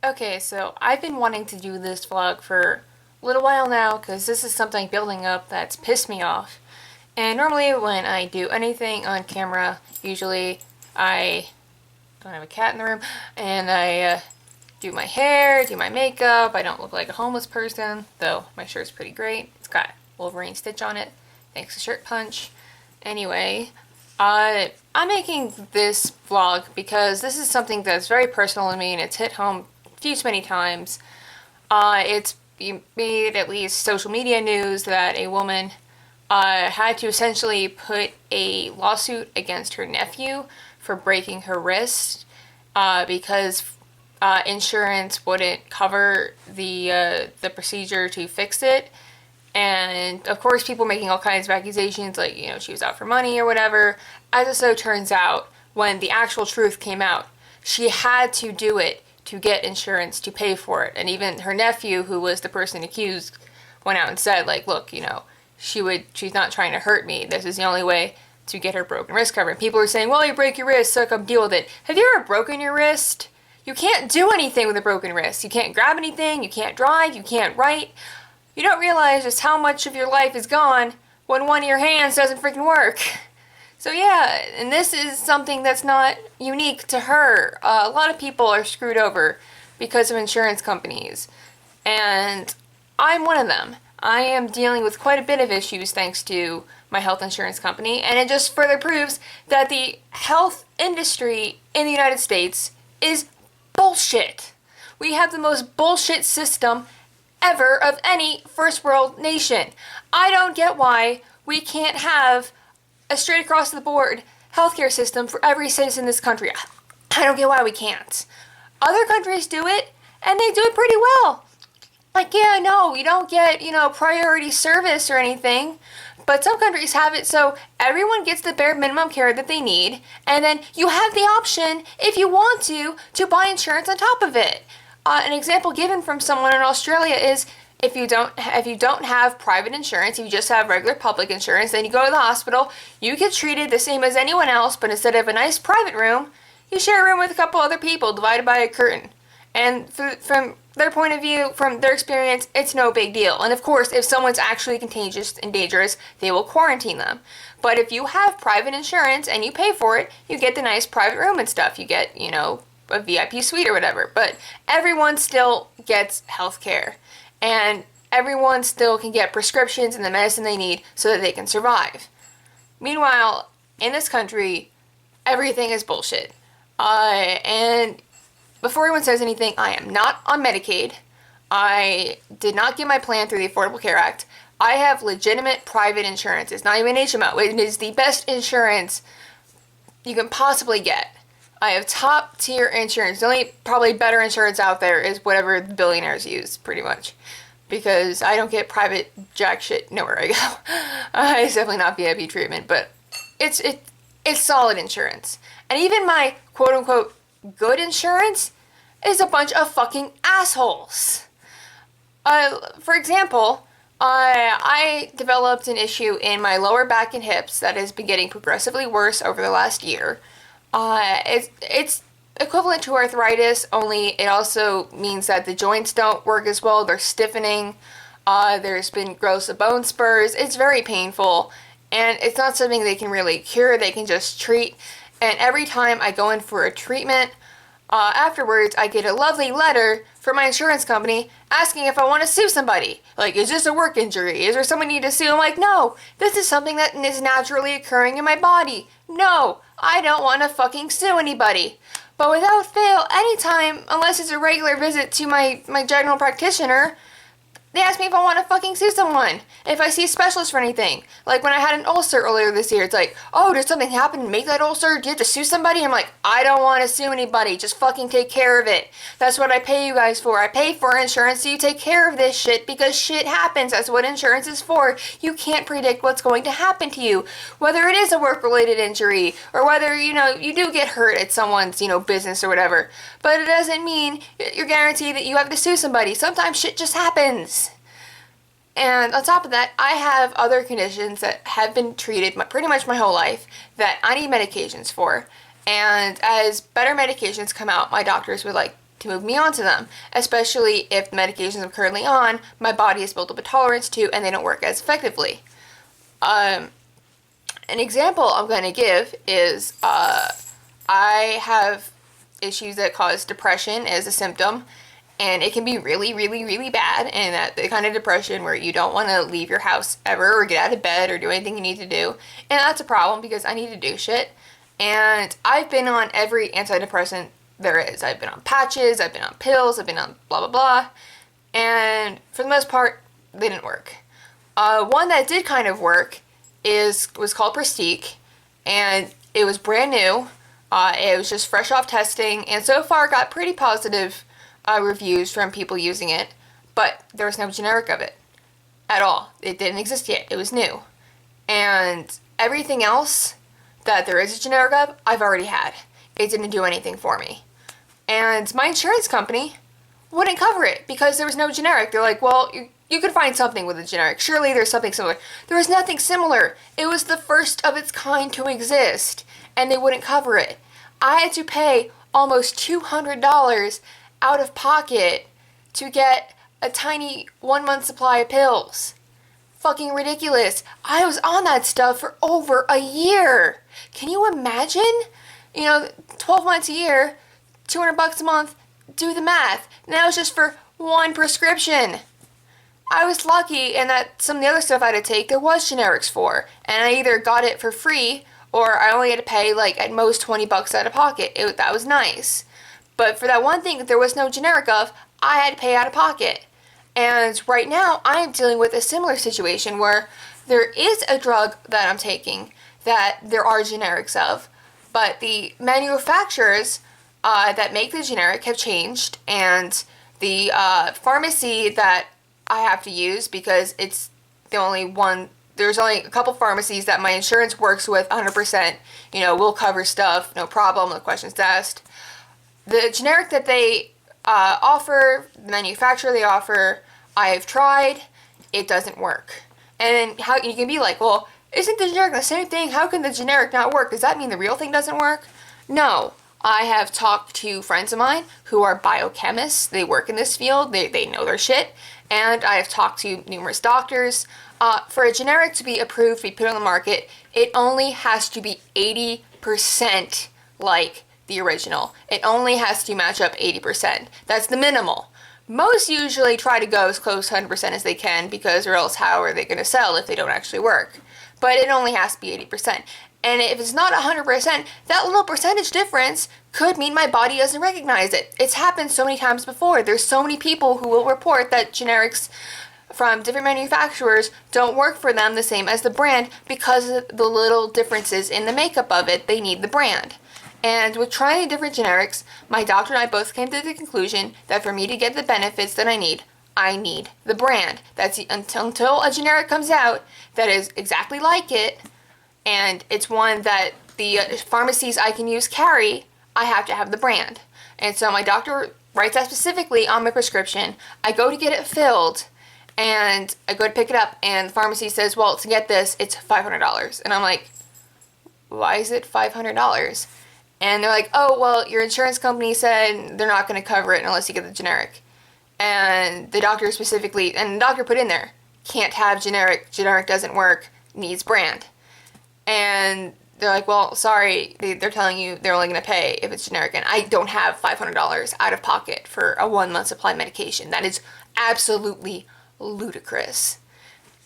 Okay, so I've been wanting to do this vlog for a little while now because this is something building up that's pissed me off. And normally when I do anything on camera, usually I don't have a cat in the room, and I do my hair, do my makeup. I don't look like a homeless person, though my shirt's pretty great. It's got Wolverine stitch on it, thanks to Shirt Punch. Anyway, I'm making this vlog because this is something that's very personal to me and it's hit home few too many times. It's made at least social media news that a woman had to essentially put a lawsuit against her nephew for breaking her wrist because insurance wouldn't cover the procedure to fix it. And of course, people making all kinds of accusations, like, she was out for money or whatever. As it so turns out, when the actual truth came out, she had to do it to get insurance to pay for it. And even her nephew, who was the person accused, went out and said, like, look, she's not trying to hurt me. This is the only way to get her broken wrist covered. And people are saying, well, you break your wrist, so come deal with it. Have you ever broken your wrist? You can't do anything with a broken wrist. You can't grab anything, you can't drive, you can't write. You don't realize just how much of your life is gone when one of your hands doesn't freaking work. So yeah, and this is something that's not unique to her. A lot of people are screwed over because of insurance companies. And I'm one of them. I am dealing with quite a bit of issues thanks to my health insurance company, and it just further proves that the health industry in the United States is bullshit. We have the most bullshit system ever of any first world nation. I don't get why we can't have a straight across the board healthcare system for every citizen in this country. I don't get why we can't. Other countries do it, and they do it pretty well. Like, yeah, no, you don't get, priority service or anything, but some countries have it so everyone gets the bare minimum care that they need, and then you have the option, if you want to buy insurance on top of it. An example given from someone in Australia is if you don't have private insurance, if you just have regular public insurance, then you go to the hospital, you get treated the same as anyone else, but instead of a nice private room, you share a room with a couple other people divided by a curtain. And from their point of view, from their experience, it's no big deal. And of course, if someone's actually contagious and dangerous, they will quarantine them. But if you have private insurance and you pay for it, you get the nice private room and stuff. You get, a VIP suite or whatever. But everyone still gets health care. And everyone still can get prescriptions and the medicine they need so that they can survive. Meanwhile, in this country, everything is bullshit. And before anyone says anything, I am not on Medicaid. I did not get my plan through the Affordable Care Act. I have legitimate private insurance. It's not even HMO. It is the best insurance you can possibly get. I have top tier insurance. The only probably better insurance out there is whatever the billionaires use, pretty much. Because I don't get private jack shit nowhere I go. It's definitely not VIP treatment, but it's solid insurance. And even my quote unquote good insurance is a bunch of fucking assholes. For example, I developed an issue in my lower back and hips that has been getting progressively worse over the last year. It's equivalent to arthritis, only it also means that the joints don't work as well. They're stiffening. There's been growth of bone spurs. It's very painful, and it's not something they can really cure. They can just treat. And every time I go in for a treatment, afterwards I get a lovely letter from my insurance company asking if I want to sue somebody. Like, is this a work injury? Is there someone you need to sue? I'm like, no, this is something that is naturally occurring in my body. No, I don't want to fucking sue anybody. But without fail, anytime, unless it's a regular visit to my general practitioner, they ask me if I want to fucking sue someone. If I see a specialist for anything. Like when I had an ulcer earlier this year, it's like, oh, did something happen to make that ulcer? Do you have to sue somebody? I'm like, I don't want to sue anybody. Just fucking take care of it. That's what I pay you guys for. I pay for insurance so you take care of this shit because shit happens. That's what insurance is for. You can't predict what's going to happen to you. Whether it is a work-related injury or whether, you do get hurt at someone's, business or whatever. But it doesn't mean you're guaranteed that you have to sue somebody. Sometimes shit just happens. And on top of that, I have other conditions that have been treated pretty much my whole life that I need medications for. And as better medications come out, my doctors would to move me on to them, especially if the medications I'm currently on, my body has built up a tolerance to and they don't work as effectively. An example I'm going to give is I have issues that cause depression as a symptom, and it can be really, really, really bad, and that the kind of depression where you don't want to leave your house ever or get out of bed or do anything you need to do. And that's a problem because I need to do shit. And I've been on every antidepressant there is. I've been on patches, I've been on pills, I've been on blah, blah, blah. And for the most part, they didn't work. One that did kind of work was called Prestige, and it was brand new. It was just fresh off testing, and so far got pretty positive reviews from people using it, but there was no generic of it at all. It didn't exist yet. It was new. And everything else that there is a generic of, I've already had. It didn't do anything for me. And my insurance company wouldn't cover it because there was no generic. They're like, well, you could find something with a generic. Surely there's something similar. There was nothing similar. It was the first of its kind to exist, and they wouldn't cover it. I had to pay almost $200 out of pocket to get a tiny 1-month supply of pills. Fucking ridiculous. I was on that stuff for over a year. Can you imagine? 12 months a year, $200 a month, do the math. Now it's just for one prescription. I was lucky in that some of the other stuff I had to take, there was generics for. And I either got it for free or I only had to pay at most $20 out of pocket. That was nice. But for that one thing that there was no generic of, I had to pay out of pocket. And right now, I am dealing with a similar situation where there is a drug that I'm taking that there are generics of, but the manufacturers that make the generic have changed, and the pharmacy that I have to use, because it's the only one, there's only a couple pharmacies that my insurance works with 100%, will cover stuff, no problem, no questions asked. The generic that they offer, the manufacturer they offer, I've tried, it doesn't work. And how you can be like, well, isn't the generic the same thing? How can the generic not work? Does that mean the real thing doesn't work? No. I have talked to friends of mine who are biochemists. They work in this field. They know their shit. And I have talked to numerous doctors. For a generic to be approved, to be put on the market, it only has to be 80% like the original. It only has to match up 80%. That's the minimal. Most usually try to go as close to 100% as they can, because or else how are they going to sell if they don't actually work? But it only has to be 80%. And if it's not 100%, that little percentage difference could mean my body doesn't recognize it. It's happened so many times before. There's so many people who will report that generics from different manufacturers don't work for them the same as the brand because of the little differences in the makeup of it. They need the brand. And with trying different generics, my doctor and I both came to the conclusion that for me to get the benefits that I need the brand. Until a generic comes out that is exactly like it, and it's one that the pharmacies I can use carry, I have to have the brand. And so my doctor writes that specifically on my prescription. I go to get it filled, and I go to pick it up, and the pharmacy says, well, to get this, it's $500. And I'm like, why is it $500? And they're like, oh, well, your insurance company said they're not going to cover it unless you get the generic. And the doctor specifically, and the doctor put in there, can't have generic doesn't work, needs brand. And they're like, well, sorry, they're telling you they're only going to pay if it's generic. And I don't have $500 out of pocket for a 1-month supply medication. That is absolutely ludicrous.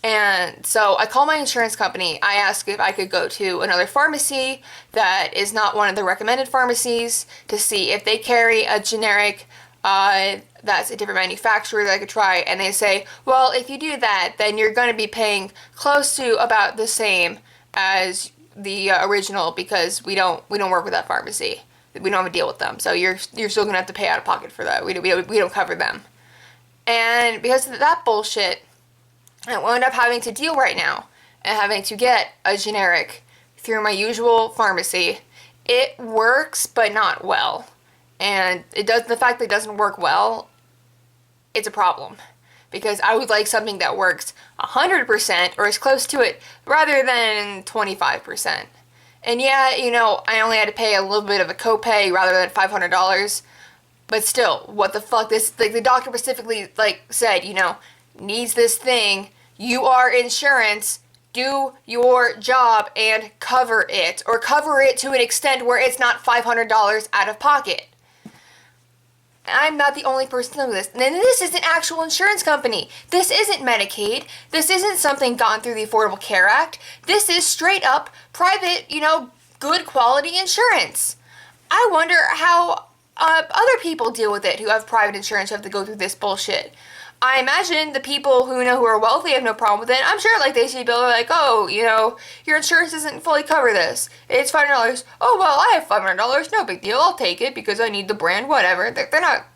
And so I call my insurance company. I ask if I could go to another pharmacy that is not one of the recommended pharmacies to see if they carry a generic that's a different manufacturer that I could try. And they say, well, if you do that, then you're going to be paying close to about the same as the original, because we don't work with that pharmacy. We don't have a deal with them. So you're still going to have to pay out of pocket for that. We don't cover them. And because of that bullshit, I wound up having to deal right now and having to get a generic through my usual pharmacy. It works, but not well. And the fact that it doesn't work well, it's a problem. Because I would like something that works 100% or as close to it rather than 25%. And yeah, I only had to pay a little bit of a copay rather than $500. But still, what the fuck? This, like, the doctor specifically, like, said, needs this thing. You are insurance. Do your job and cover it. Or cover it to an extent where it's not $500 out of pocket. I'm not the only person doing this. And this is an actual insurance company. This isn't Medicaid. This isn't something gotten through the Affordable Care Act. This is straight up private, good quality insurance. I wonder how other people deal with it who have private insurance, who have to go through this bullshit. I imagine the people who are wealthy have no problem with it. I'm sure, they see a bill, they're like, oh, your insurance doesn't fully cover this. It's $500. Oh, well, I have $500. No big deal. I'll take it because I need the brand, whatever. They're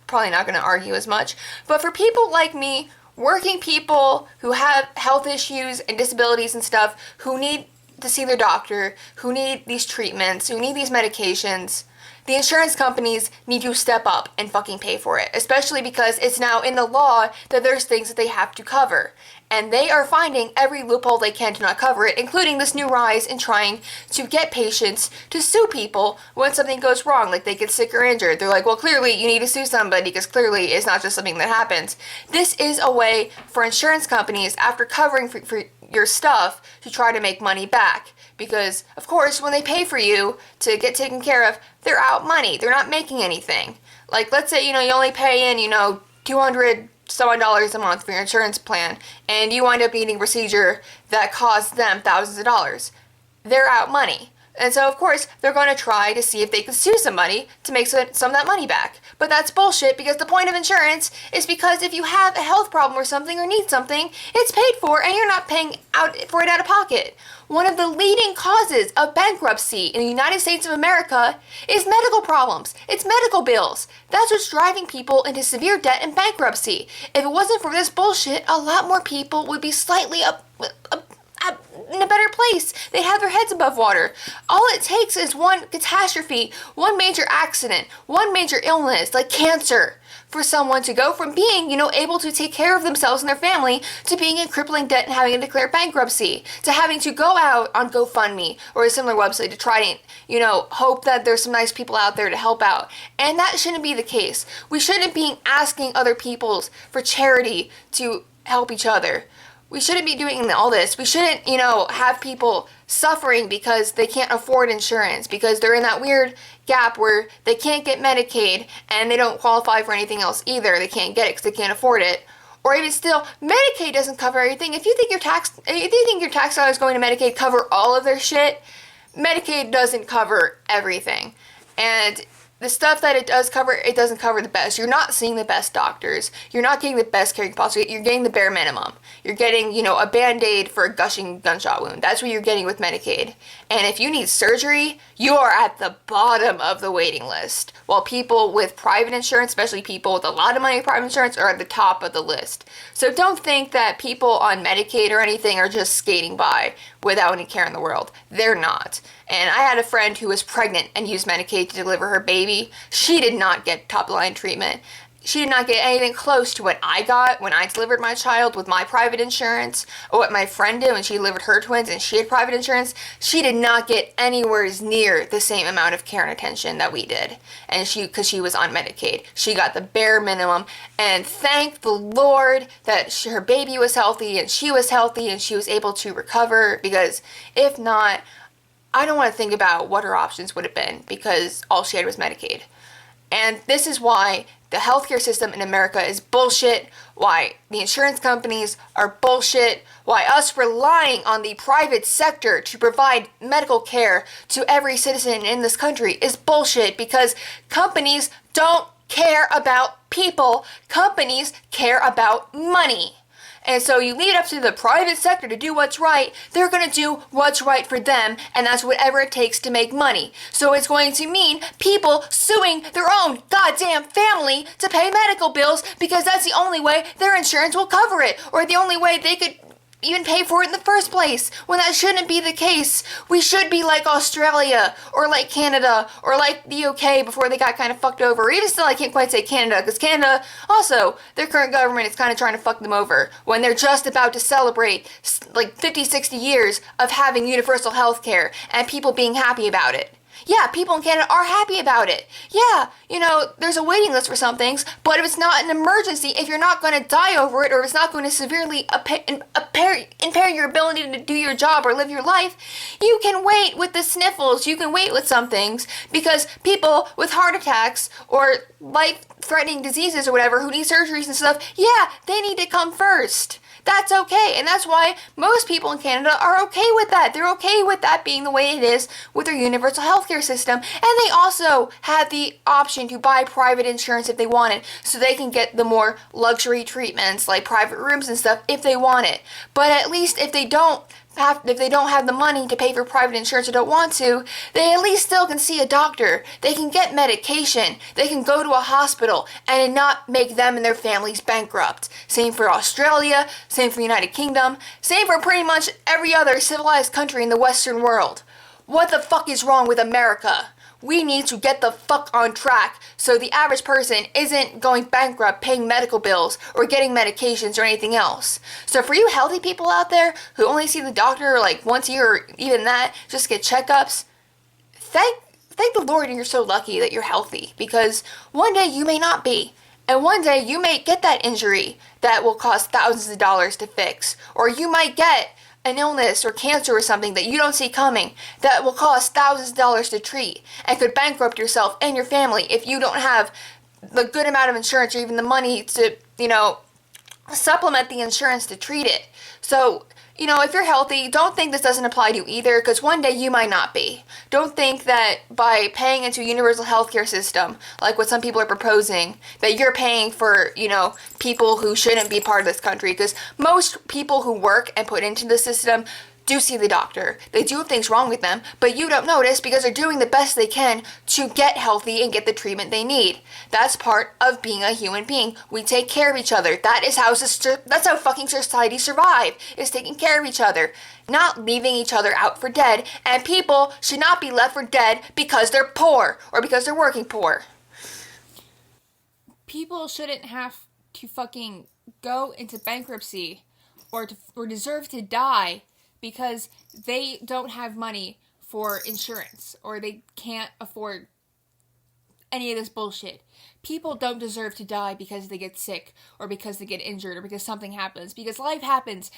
probably not going to argue as much. But for people like me, working people who have health issues and disabilities and stuff, who need to see their doctor, who need these treatments, who need these medications, the insurance companies need to step up and fucking pay for it, especially because it's now in the law that there's things that they have to cover. And they are finding every loophole they can to not cover it, including this new rise in trying to get patients to sue people when something goes wrong, like they get sick or injured. They're like, well, clearly you need to sue somebody because clearly it's not just something that happens. This is a way for insurance companies, after covering for your stuff, to try to make money back. Because, of course, when they pay for you to get taken care of, they're out money. They're not making anything. Like, let's say, you only pay in, $200 some odd dollars a month for your insurance plan, and you wind up needing a procedure that costs them thousands of dollars. They're out money. And so, of course, they're going to try to see if they can sue somebody to make some of that money back. But that's bullshit, because the point of insurance is because if you have a health problem or something or need something, it's paid for and you're not paying for it out of pocket. One of the leading causes of bankruptcy in the United States of America is medical problems. It's medical bills. That's what's driving people into severe debt and bankruptcy. If it wasn't for this bullshit, a lot more people would be slightly in a better place. They'd have their heads above water. All it takes is one catastrophe, one major accident, one major illness, like cancer, for someone to go from being, able to take care of themselves and their family to being in crippling debt and having to declare bankruptcy, to having to go out on GoFundMe or a similar website to try to, hope that there's some nice people out there to help out. And that shouldn't be the case. We shouldn't be asking other peoples for charity to help each other. We shouldn't be doing all this. We shouldn't, have people suffering because they can't afford insurance, because they're in that weird gap where they can't get Medicaid and they don't qualify for anything else either. They can't get it because they can't afford it. Or even still, Medicaid doesn't cover everything. If you think your tax dollars going to Medicaid cover all of their shit, Medicaid doesn't cover everything. And the stuff that it does cover, it doesn't cover the best. You're not seeing the best doctors. You're not getting the best care you can possibly get. You're getting the bare minimum. You're getting, a Band-Aid for a gushing gunshot wound. That's what you're getting with Medicaid. And if you need surgery, you are at the bottom of the waiting list. While people with private insurance, especially people with a lot of money in private insurance, are at the top of the list. So don't think that people on Medicaid or anything are just skating by without any care in the world. They're not. And I had a friend who was pregnant and used Medicaid to deliver her baby. She did not get top-line treatment. She did not get anything close to what I got when I delivered my child with my private insurance, or what my friend did when she delivered her twins and she had private insurance. She did not get anywhere near the same amount of care and attention that we did. And because she was on Medicaid. She got the bare minimum. And thank the Lord that her baby was healthy and she was healthy and she was able to recover, because if not, I don't want to think about what her options would have been, because all she had was Medicaid. And this is why the healthcare system in America is bullshit, why the insurance companies are bullshit, why us relying on the private sector to provide medical care to every citizen in this country is bullshit, because companies don't care about people. Companies care about money. And so you leave it up to the private sector to do what's right. They're going to do what's right for them, and that's whatever it takes to make money. So it's going to mean people suing their own goddamn family to pay medical bills, because that's the only way their insurance will cover it, or the only way they could even pay for it in the first place, when that shouldn't be the case. We should be like Australia, or like Canada, or like the UK before they got kind of fucked over. Or even still, I can't quite say Canada, because Canada, also, their current government is kind of trying to fuck them over when they're just about to celebrate like 50, 60 years of having universal health care and people being happy about it. Yeah, people in Canada are happy about it. Yeah, there's a waiting list for some things, but if it's not an emergency, if you're not going to die over it, or if it's not going to severely impair your ability to do your job or live your life, you can wait with the sniffles, you can wait with some things, because people with heart attacks or life-threatening diseases or whatever who need surgeries and stuff, yeah, they need to come first. That's okay, and that's why most people in Canada are okay with that. They're okay with that being the way it is with their universal healthcare system, and they also have the option to buy private insurance if they want it, so they can get the more luxury treatments like private rooms and stuff if they want it. But at least if they don't have the money to pay for private insurance or don't want to, they at least still can see a doctor. They can get medication. They can go to a hospital and not make them and their families bankrupt. Same for Australia, same for the United Kingdom, same for pretty much every other civilized country in the Western world. What the fuck is wrong with America? We need to get the fuck on track so the average person isn't going bankrupt paying medical bills or getting medications or anything else. So for you healthy people out there who only see the doctor like once a year or even that, just get checkups, thank the Lord you're so lucky that you're healthy, because one day you may not be. And one day you may get that injury that will cost thousands of dollars to fix. Or you might get an illness or cancer or something that you don't see coming that will cost thousands of dollars to treat and could bankrupt yourself and your family if you don't have the good amount of insurance or even the money to, supplement the insurance to treat it. So, if you're healthy, don't think this doesn't apply to you either, because one day you might not be. Don't think that by paying into a universal healthcare system, like what some people are proposing, that you're paying for, people who shouldn't be part of this country, because most people who work and put into the system do see the doctor. They do have things wrong with them, but you don't notice because they're doing the best they can to get healthy and get the treatment they need. That's part of being a human being. We take care of each other. That's how fucking society survive, is taking care of each other, not leaving each other out for dead. And people should not be left for dead because they're poor or because they're working poor. People shouldn't have to fucking go into bankruptcy or deserve to die because they don't have money for insurance or they can't afford any of this bullshit. People don't deserve to die because they get sick or because they get injured or because something happens. Because life happens.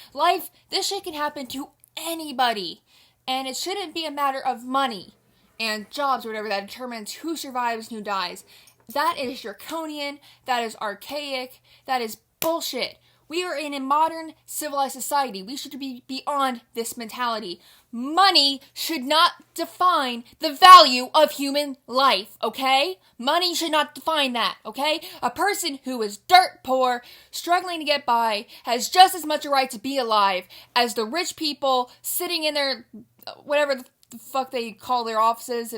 This shit can happen to anybody. And it shouldn't be a matter of money and jobs or whatever that determines who survives and who dies. That is draconian. That is archaic. That is bullshit. We are in a modern, civilized society. We should be beyond this mentality. Money should not define the value of human life, okay? Money should not define that, okay? A person who is dirt poor, struggling to get by, has just as much a right to be alive as the rich people sitting in their, whatever the fuck they call their offices,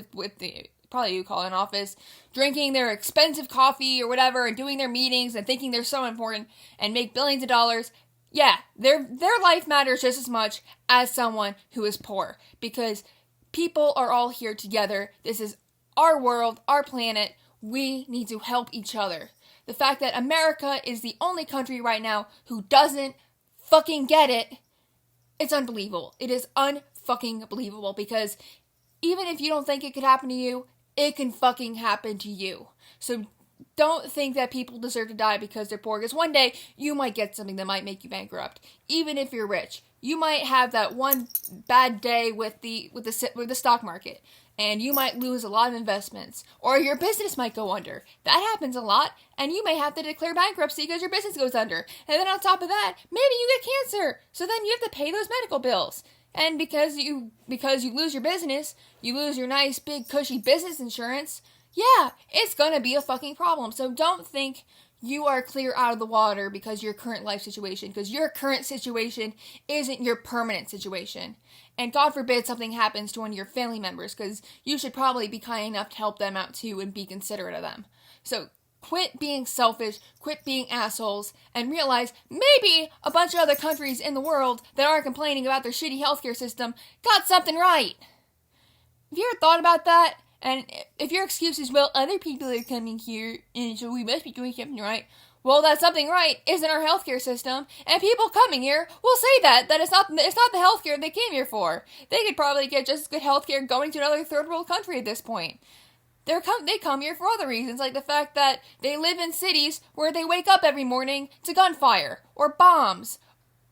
probably you call it an office, drinking their expensive coffee or whatever, and doing their meetings and thinking they're so important and make billions of dollars. Yeah, their life matters just as much as someone who is poor, because people are all here together. This is our world, our planet. We need to help each other. The fact that America is the only country right now who doesn't fucking get it, it's unbelievable. It is unfucking believable, because even if you don't think it could happen to you, it can fucking happen to you. So don't think that people deserve to die because they're poor, because one day you might get something that might make you bankrupt. Even if you're rich, you might have that one bad day with the stock market, and you might lose a lot of investments, or your business might go under. That happens a lot, and you may have to declare bankruptcy because your business goes under. And then on top of that, maybe you get cancer, so then you have to pay those medical bills. And because you lose your business, you lose your nice, big, cushy business insurance, yeah, it's gonna be a fucking problem. So don't think you are clear out of the water because of your current life situation, because your current situation isn't your permanent situation. And God forbid something happens to one of your family members, because you should probably be kind enough to help them out too and be considerate of them. So quit being selfish, quit being assholes, and realize maybe a bunch of other countries in the world that are complaining about their shitty healthcare system got something right. Have you ever thought about that? And if your excuse is, well, other people are coming here, and so we must be doing something right. Well, that something right isn't our healthcare system, and people coming here will say that it's not the healthcare they came here for. They could probably get just as good healthcare going to another third world country at this point. They come here for other reasons, like the fact that they live in cities where they wake up every morning to gunfire or bombs,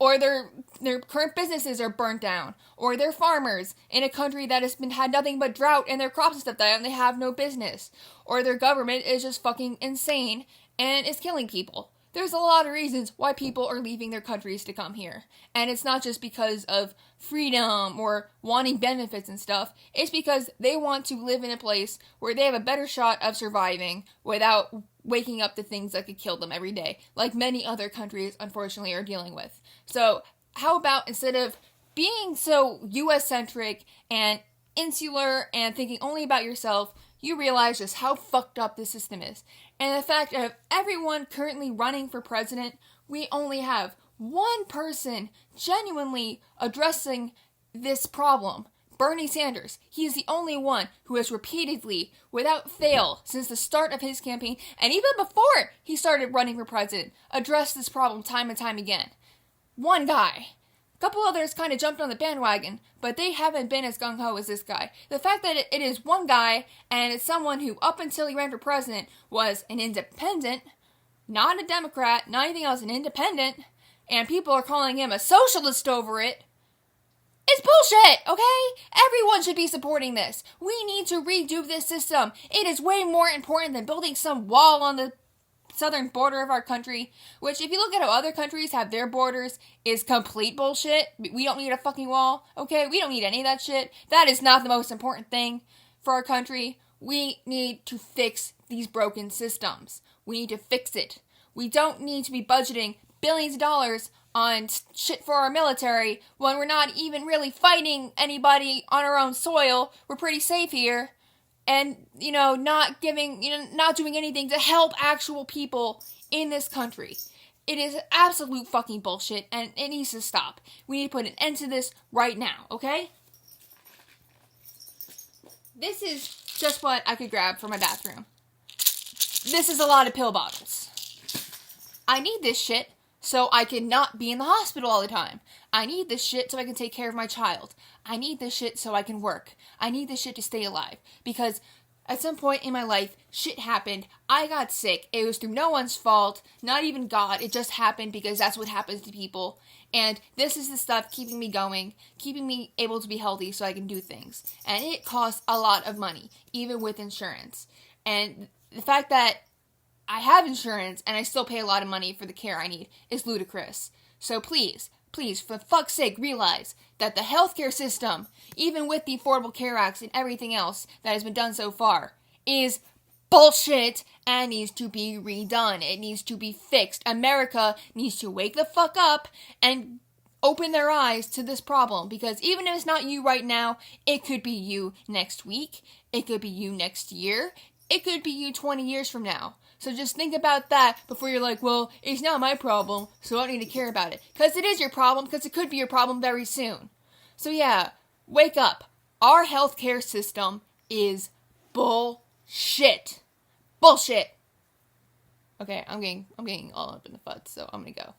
or their current businesses are burnt down, or they're farmers in a country that has had nothing but drought and their crops and stuff die and they have no business, or their government is just fucking insane and is killing people. There's a lot of reasons why people are leaving their countries to come here. And it's not just because of freedom or wanting benefits and stuff. It's because they want to live in a place where they have a better shot of surviving without waking up to things that could kill them every day, like many other countries, unfortunately, are dealing with. So, how about instead of being so US-centric and insular and thinking only about yourself, you realize just how fucked up this system is. And the fact of everyone currently running for president, we only have one person genuinely addressing this problem. Bernie Sanders. He is the only one who has repeatedly, without fail, since the start of his campaign, and even before he started running for president, addressed this problem time and time again. One guy. A couple others kind of jumped on the bandwagon, but they haven't been as gung-ho as this guy. The fact that it is one guy, and it's someone who, up until he ran for president, was an independent, not a Democrat, not anything else, an independent, and people are calling him a socialist over it, it's bullshit, okay? Everyone should be supporting this. We need to redo this system. It is way more important than building some wall on the southern border of our country, which if you look at how other countries have their borders, is complete bullshit. We don't need a fucking wall, okay? We don't need any of that shit. That is not the most important thing for our country. We need to fix these broken systems. We need to fix it. We don't need to be budgeting billions of dollars on shit for our military when we're not even really fighting anybody on our own soil. We're pretty safe here. And, not doing anything to help actual people in this country. It is absolute fucking bullshit, and it needs to stop. We need to put an end to this right now, okay? This is just what I could grab from my bathroom. This is a lot of pill bottles. I need this shit so I can not be in the hospital all the time. I need this shit so I can take care of my child. I need this shit so I can work. I need this shit to stay alive. Because at some point in my life, shit happened. I got sick. It was through no one's fault. Not even God. It just happened because that's what happens to people. And this is the stuff keeping me going. Keeping me able to be healthy so I can do things. And it costs a lot of money. Even with insurance. And the fact that I have insurance and I still pay a lot of money for the care I need is ludicrous. So please, for fuck's sake, realize that the healthcare system, even with the Affordable Care Act and everything else that has been done so far, is bullshit and needs to be redone. It needs to be fixed. America needs to wake the fuck up and open their eyes to this problem, because even if it's not you right now, it could be you next week. It could be you next year. It could be you 20 years from now. So just think about that before you're like, well, it's not my problem, so I don't need to care about it. Because it is your problem, because it could be your problem very soon. So yeah, wake up. Our healthcare system is bullshit. Bullshit. Okay, I'm getting all up in the fud, so I'm gonna go.